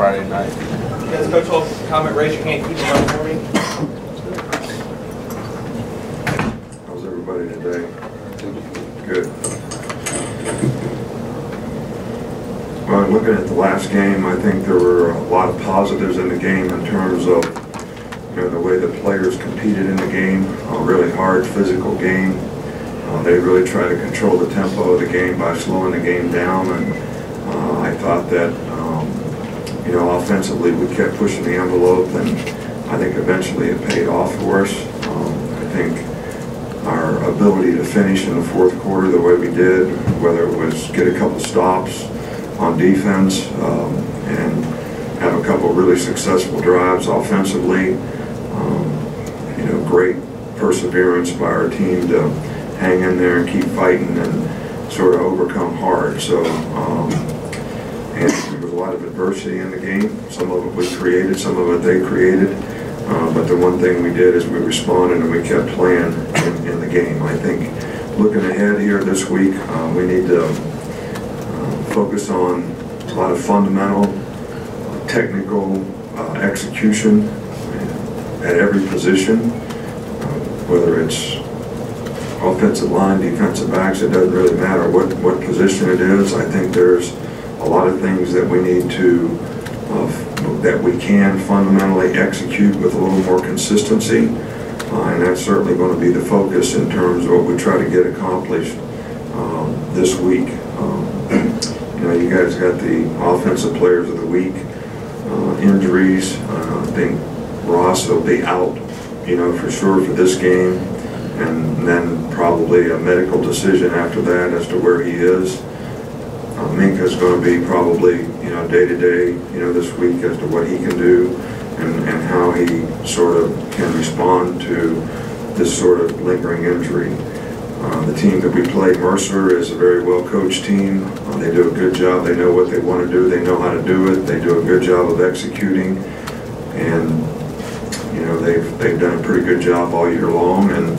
Friday night. Yes, Coach Hall, comment, raise your hand, keep it on for me. How's everybody today? Good. Well, looking at the last game, I think there were a lot of positives in the game in terms of the way the players competed in the game. A really hard physical game. They really tried to control the tempo of the game by slowing the game down, and I thought that offensively we kept pushing the envelope, and I think eventually it paid off for us. I think our ability to finish in the fourth quarter the way we did, whether it was get a couple stops on defense and have a couple really successful drives offensively, great perseverance by our team to hang in there and keep fighting and sort of overcome hard. So, and there was a lot of adversity in the game. Some of it we created, some of it they created. But the one thing we did is we responded and we kept playing in the game. I think looking ahead here this week, we need to focus on a lot of fundamental, technical execution at every position, whether it's offensive line, defensive backs, it doesn't really matter what position it is. I think there's a lot of things that we need to, that we can fundamentally execute with a little more consistency. And that's certainly going to be the focus in terms of what we try to get accomplished this week. You guys got the offensive players of the week, injuries. I think Ross will be out, for sure for this game, and then probably a medical decision after that as to where he is. Minka's going to be probably, day to day, this week as to what he can do and how he sort of can respond to this sort of lingering injury. The team that we play, Mercer, is a very well-coached team. They do a good job. They know what they want to do. They know how to do it. They do a good job of executing, and they've done a pretty good job all year long. And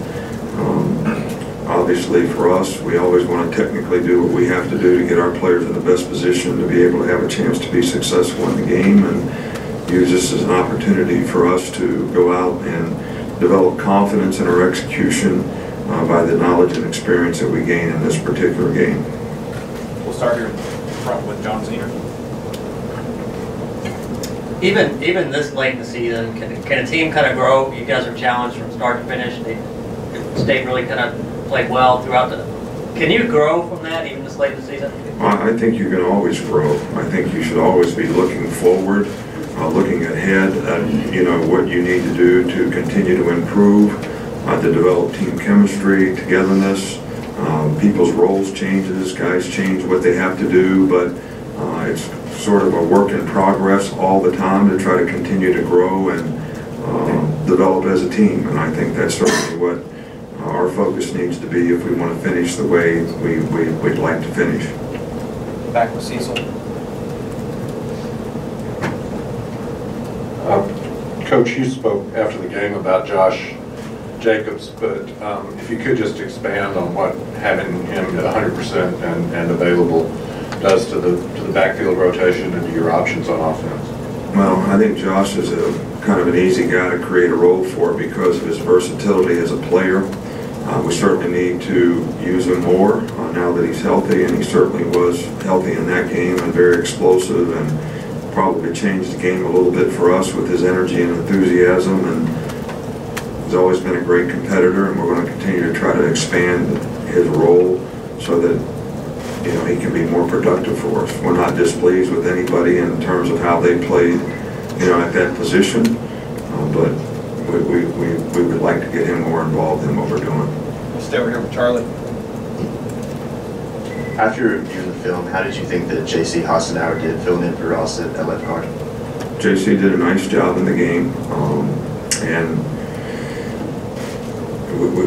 obviously, for us, we always want to technically do what we have to do to get our players in the best position to be able to have a chance to be successful in the game, and use this as an opportunity for us to go out and develop confidence in our execution by the knowledge and experience that we gain in this particular game. We'll start here in front with John Senior. Even this late in the season, can a team kind of grow? You guys are challenged from start to finish. State really kind of played well throughout the. Can you grow from that even this late in the season? I think you can always grow. I think you should always be looking forward, looking ahead at what you need to do to continue to improve, to develop team chemistry, togetherness. People's roles changes, guys change what they have to do, but it's sort of a work in progress all the time to try to continue to grow and develop as a team. And I think that's certainly what our focus needs to be if we want to finish the way we'd like to finish. Back with Cecil. Coach, you spoke after the game about Josh Jacobs, but if you could just expand on what having him at 100% and available does to the backfield rotation and to your options on offense. Well, I think Josh is a kind of an easy guy to create a role for because of his versatility as a player. We certainly need to use him more now that he's healthy, and he certainly was healthy in that game and very explosive, and probably changed the game a little bit for us with his energy and enthusiasm. And he's always been a great competitor, and we're going to continue to try to expand his role so that he can be more productive for us. We're not displeased with anybody in terms of how they played at that position, but we would like to get him more involved in what we're doing. We'll stay over here with Charlie. After reviewing the film, how did you think that J.C. Hassenauer did filling in for Ross at left guard? J.C. did a nice job in the game, and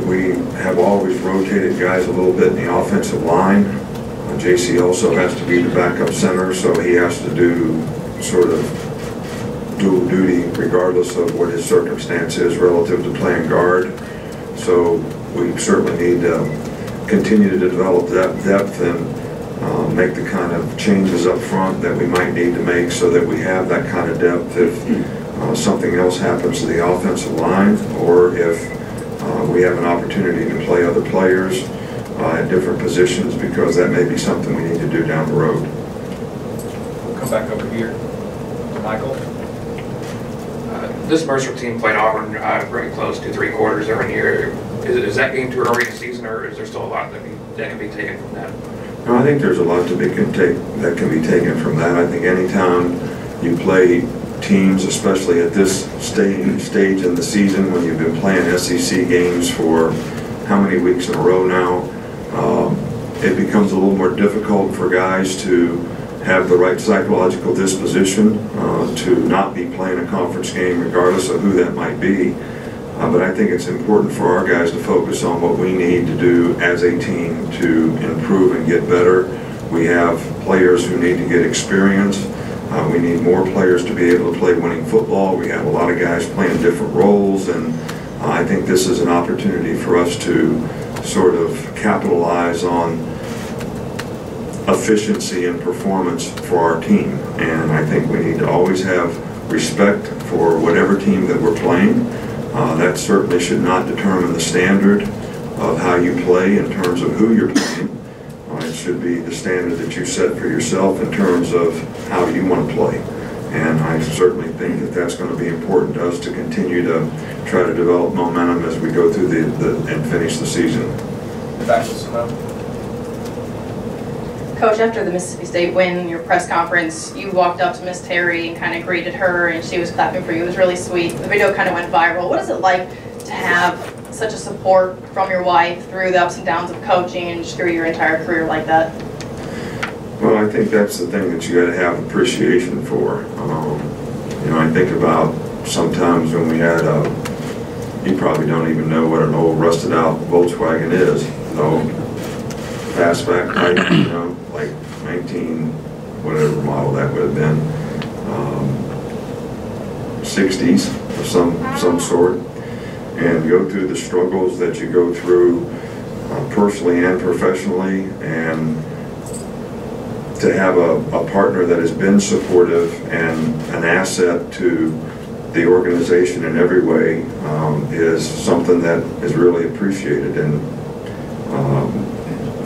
we have always rotated guys a little bit in the offensive line. J.C. also has to be the backup center, so he has to do sort of dual duty regardless of what his circumstance is relative to playing guard. So we certainly need to continue to develop that depth, and make the kind of changes up front that we might need to make so that we have that kind of depth if something else happens to the offensive line, or if we have an opportunity to play other players at different positions, because that may be something we need to do down the road. We'll come back over here to Michael. This Mercer team played Auburn very close to 3 quarters every year. Is that game too early in the season, or is there still a lot that can be taken from that? No, I think there's a lot that can be taken from that. I think anytime you play teams, especially at this stage in the season when you've been playing SEC games for how many weeks in a row now, it becomes a little more difficult for guys to have the right psychological disposition to not be playing a conference game regardless of who that might be. But I think it's important for our guys to focus on what we need to do as a team to improve and get better. We have players who need to get experience. We need more players to be able to play winning football. We have a lot of guys playing different roles, and I think this is an opportunity for us to sort of capitalize on efficiency and performance for our team. And I think we need to always have respect for whatever team that we're playing. That certainly should not determine the standard of how you play in terms of who you're playing. It should be the standard that you set for yourself in terms of how you want to play. And I certainly think that that's going to be important to us to continue to try to develop momentum as we go through and finish the season. Back to Saban. Coach, after the Mississippi State win, your press conference, you walked up to Miss Terry and kind of greeted her, and she was clapping for you. It was really sweet. The video kind of went viral. What is it like to have such a support from your wife through the ups and downs of coaching and just through your entire career like that? Well, I think that's the thing that you got to have appreciation for. You know, I think about sometimes when we had you probably don't even know what an old rusted out Volkswagen is. So fastback type, you know, like 19, whatever model that would have been, 60s of some sort, and go through the struggles that you go through personally and professionally, and to have a partner that has been supportive and an asset to the organization in every way is something that is really appreciated. And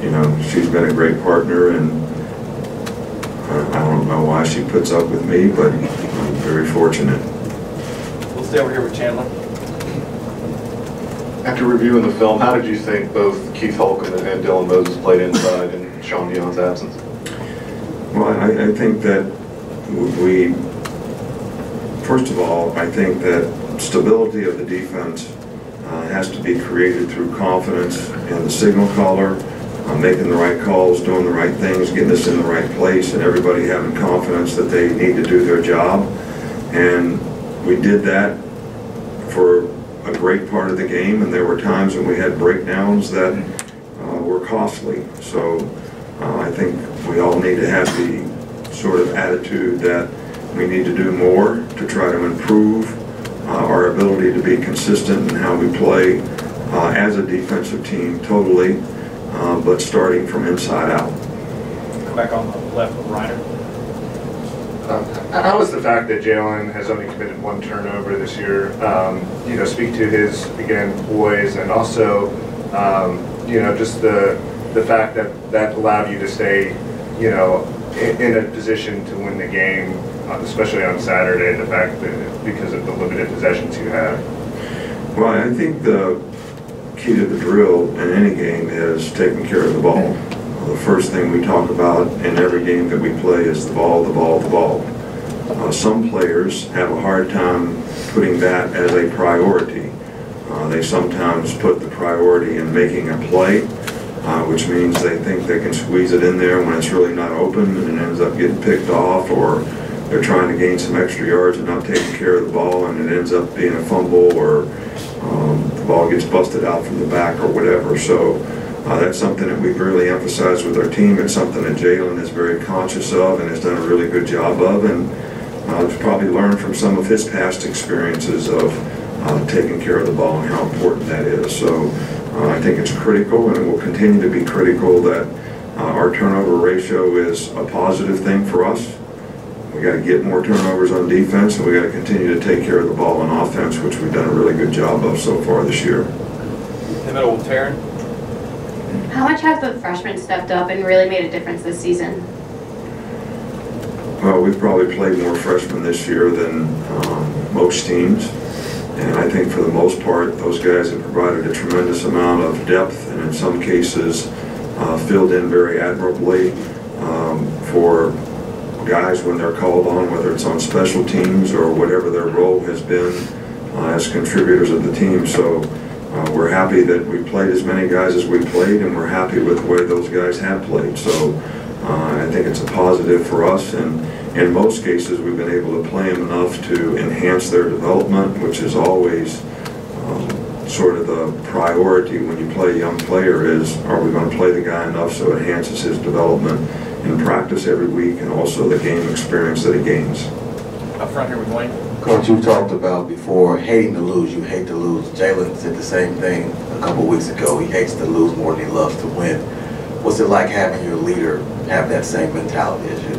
you know, she's been a great partner, and I don't know why she puts up with me, but I'm very fortunate. We'll stay over here with Chandler. After reviewing the film, how did you think both Keith Holcomb and Dylan Moses played inside in Sean Deon's absence? Well, I think that we, first of all, I think that stability of the defense has to be created through confidence in the signal caller, making the right calls, doing the right things, getting us in the right place, and everybody having confidence that they need to do their job. And we did that for a great part of the game, and there were times when we had breakdowns that were costly. So I think we all need to have the sort of attitude that we need to do more to try to improve our ability to be consistent in how we play as a defensive team totally, but starting from inside out. Come back on the left with Reiner. How is the fact that Jalen has only committed 1 turnover this year, you know, speak to his, again, poise, and also, you know, just the fact that allowed you to stay, you know, in a position to win the game, especially on Saturday, the fact that because of the limited possessions you had? Well, I think the key to the drill in any game is taking care of the ball. The first thing we talk about in every game that we play is the ball, the ball, the ball. Some players have a hard time putting that as a priority. They sometimes put the priority in making a play, which means they think they can squeeze it in there when it's really not open, and it ends up getting picked off, or they're trying to gain some extra yards and not taking care of the ball, and it ends up being a fumble, or the ball gets busted out from the back or whatever. So that's something that we've really emphasized with our team. It's something that Jalen is very conscious of and has done a really good job of, and probably learned from some of his past experiences of taking care of the ball and how important that is. So I think it's critical, and it will continue to be critical, that Our turnover ratio is a positive thing for us. We got to get more turnovers on defense, and we got to continue to take care of the ball on offense, which we've done a really good job of so far this year. In the middle with Taryn. How much have the freshmen stepped up and really made a difference this season? Well, we've probably played more freshmen this year than most teams, and I think for the most part, those guys have provided a tremendous amount of depth, and in some cases, filled in very admirably for guys when they're called on, whether it's on special teams or whatever their role has been as contributors of the team. So we're happy that we played as many guys as we played, and we're happy with the way those guys have played. So I think it's a positive for us, and in most cases we've been able to play them enough to enhance their development, which is always sort of the priority when you play a young player is, are we going to play the guy enough so it enhances his development in practice every week and also the game experience that he gains. Up front here with Wayne. Coach, you talked about before hating to lose. You hate to lose. Jalen said the same thing a couple weeks ago. He hates to lose more than he loves to win. What's it like having your leader have that same mentality as you?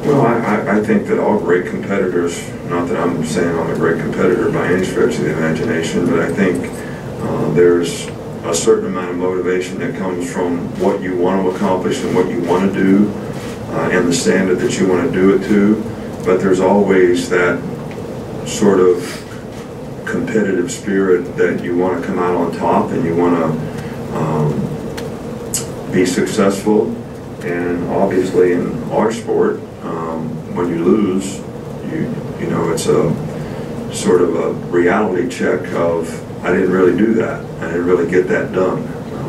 Well, I think that all great competitors, not that I'm saying I'm a great competitor by any stretch of the imagination, but I think there's a certain amount of motivation that comes from what you want to accomplish and what you want to do and the standard that you want to do it to. But there's always that sort of competitive spirit that you want to come out on top and you want to be successful. And obviously in our sport, when you lose, you know, it's a sort of a reality check of, I didn't really do that. I didn't really get that done.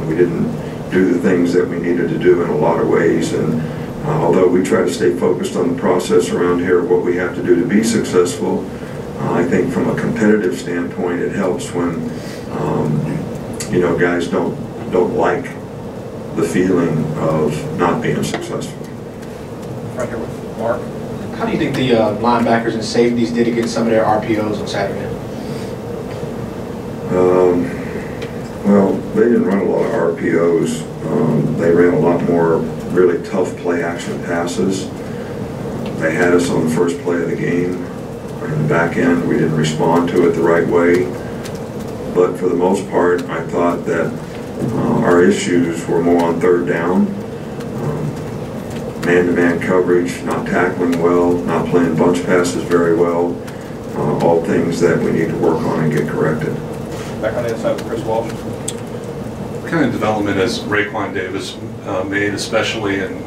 We didn't do the things that we needed to do in a lot of ways. And although we try to stay focused on the process around here, what we have to do to be successful, I think from a competitive standpoint, it helps when, you know, guys don't like the feeling of not being successful. Right here with Mark. How do you think the linebackers and safeties did against some of their RPOs on Saturday? Well, they didn't run a lot of RPOs. They ran a lot more really tough play action passes. They had us on the first play of the game. In the back end, we didn't respond to it the right way. But for the most part, I thought that our issues were more on third down. Man-to-man coverage, not tackling well, not playing bunch passes very well. All things that we need to work on and get corrected. Back on the inside with Chris Walsh. What kind of development has Raekwon Davis made, especially in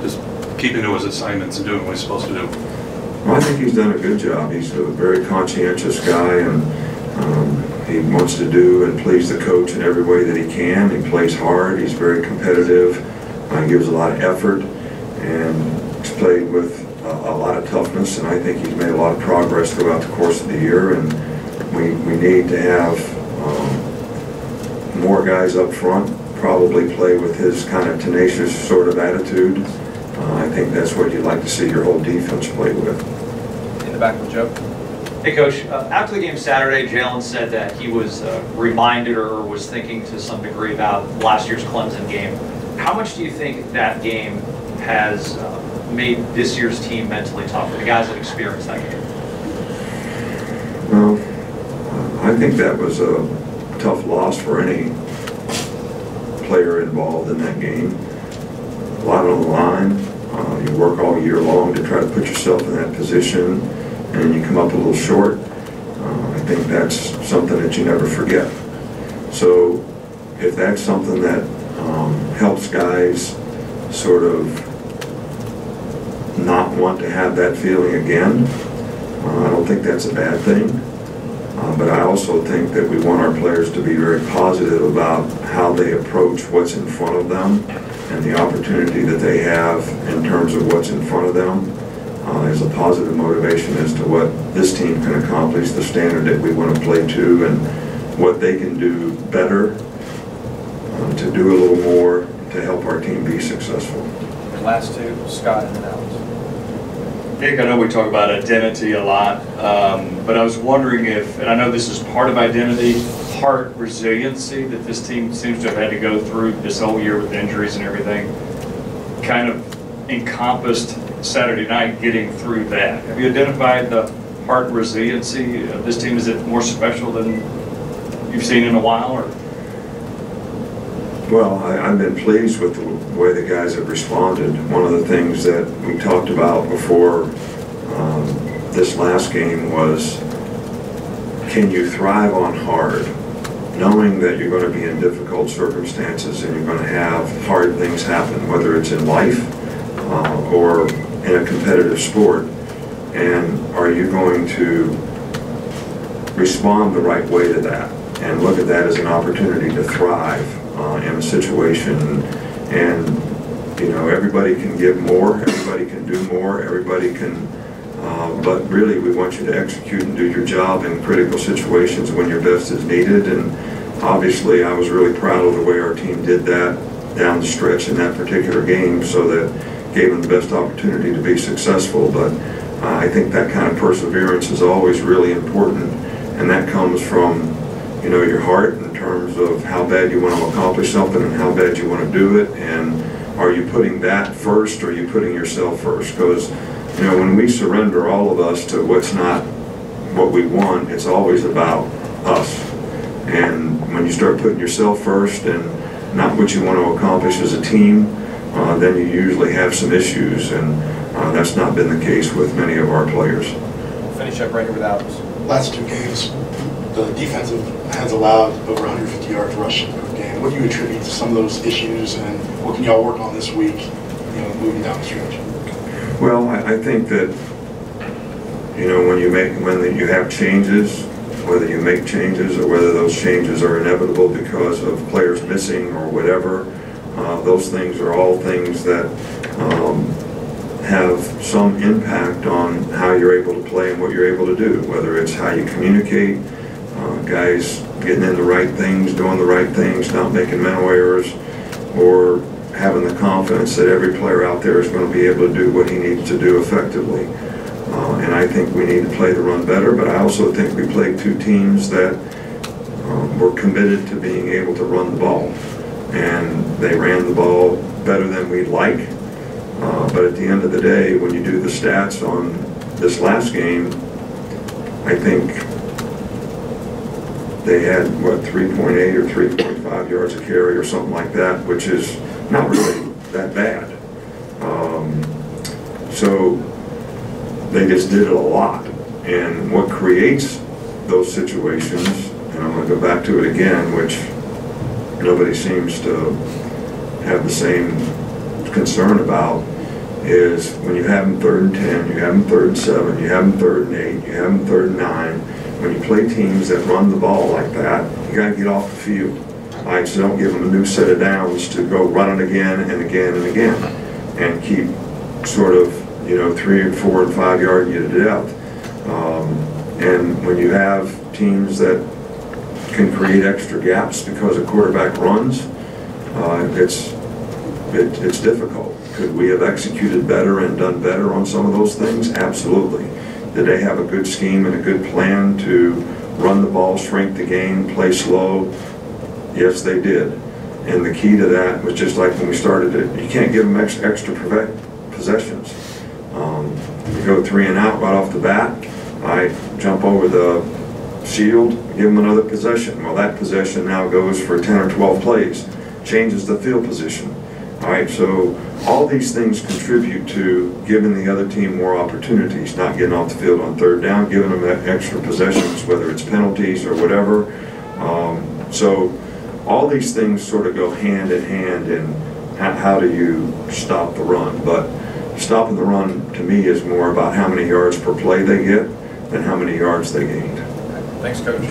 just keeping to his assignments and doing what he's supposed to do? Well, I think he's done a good job. He's a very conscientious guy, and he wants to do and please the coach in every way that he can. He plays hard. He's very competitive. He gives a lot of effort, and he's played with a lot of toughness, and I think he's made a lot of progress throughout the course of the year. And we need to have more guys up front probably play with his kind of tenacious sort of attitude. I think that's what you'd like to see your whole defense play with. In the back with Joe. Hey, Coach. After the game Saturday, Jalen said that he was reminded or was thinking to some degree about last year's Clemson game. How much do you think that game has made this year's team mentally tough for the guys that experienced that game? Well, I think that was a tough loss for any player involved in that game. A lot on the line. You work all year long to try to put yourself in that position, and you come up a little short. I think that's something that you never forget. So if that's something that helps guys sort of not want to have that feeling again, I don't think that's a bad thing. But I also think that we want our players to be very positive about how they approach what's in front of them and the opportunity that they have in terms of what's in front of them is a positive motivation as to what this team can accomplish, the standard that we want to play to, and what they can do better to do a little more to help our team be successful. And last two, Scott and then Alex. Nick, I know we talk about identity a lot, but I was wondering if, and I know this is part of identity, Hart resiliency that this team seems to have had to go through this whole year with injuries and everything kind of encompassed Saturday night getting through that? Have you identified the Hart resiliency of this team? Is it more special than you've seen in a while? Or? Well, I've been pleased with the way the guys have responded. One of the things that we talked about before this last game was, can you thrive on hard? Knowing that you're going to be in difficult circumstances and you're going to have hard things happen, whether it's in life or in a competitive sport, and are you going to respond the right way to that and look at that as an opportunity to thrive in a situation? And you know, everybody can give more, everybody can do more, everybody can but really we want you to execute and do your job in critical situations when your best is needed. And obviously I was really proud of the way our team did that down the stretch in that particular game, so that gave them the best opportunity to be successful. But I think that kind of perseverance is always really important, and that comes from, you know, your heart in terms of how bad you want to accomplish something and how bad you want to do it, and are you putting that first or are you putting yourself first? Because, you know, when we surrender, all of us, to what's not what we want, it's always about us. And when you start putting yourself first and not what you want to accomplish as a team, then you usually have some issues, and that's not been the case with many of our players. We'll finish up right here with Alex. Last two games, the defensive has allowed over 150 yards rushing per game. What do you attribute to some of those issues, and what can y'all work on this week, you know, moving down the stretch? Well, I think that, you know, when you have changes, whether you make changes or whether those changes are inevitable because of players missing or whatever, those things are all things that have some impact on how you're able to play and what you're able to do, whether it's how you communicate, guys getting in the right things, doing the right things, not making mental errors, or having the confidence that every player out there is going to be able to do what he needs to do effectively. And I think we need to play the run better, but I also think we played two teams that were committed to being able to run the ball. And they ran the ball better than we'd like. But at the end of the day, when you do the stats on this last game, I think they had, what, 3.8 or 3.5 yards a carry or something like that, which is not really that bad. So they just did it a lot. And what creates those situations, and I'm going to go back to it again, which nobody seems to have the same concern about, is when you have them 3rd and 10, you have them 3rd and 7, you have them 3rd and 8, you have them 3rd and 9. When you play teams that run the ball like that, you got to get off the field. All right, so don't give them a new set of downs to go run it again and again and again, and keep sort of, you know, 3 and 4 and 5 yard you to death. And when you have teams that can create extra gaps because a quarterback runs, it's difficult. Could we have executed better and done better on some of those things? Absolutely. Did they have a good scheme and a good plan to run the ball, shrink the game, play slow? Yes, they did. And the key to that was just like when we started it, you can't give them extra possessions. You go 3 and out right off the bat, I jump over the shield, give them another possession. Well, that possession now goes for 10 or 12 plays, changes the field position. All right, so all these things contribute to giving the other team more opportunities, not getting off the field on 3rd down, giving them extra possessions, whether it's penalties or whatever. So all these things sort of go hand in hand in how do you stop the run. But stopping the run, to me, is more about how many yards per play they get than how many yards they gained. Thanks, Coach.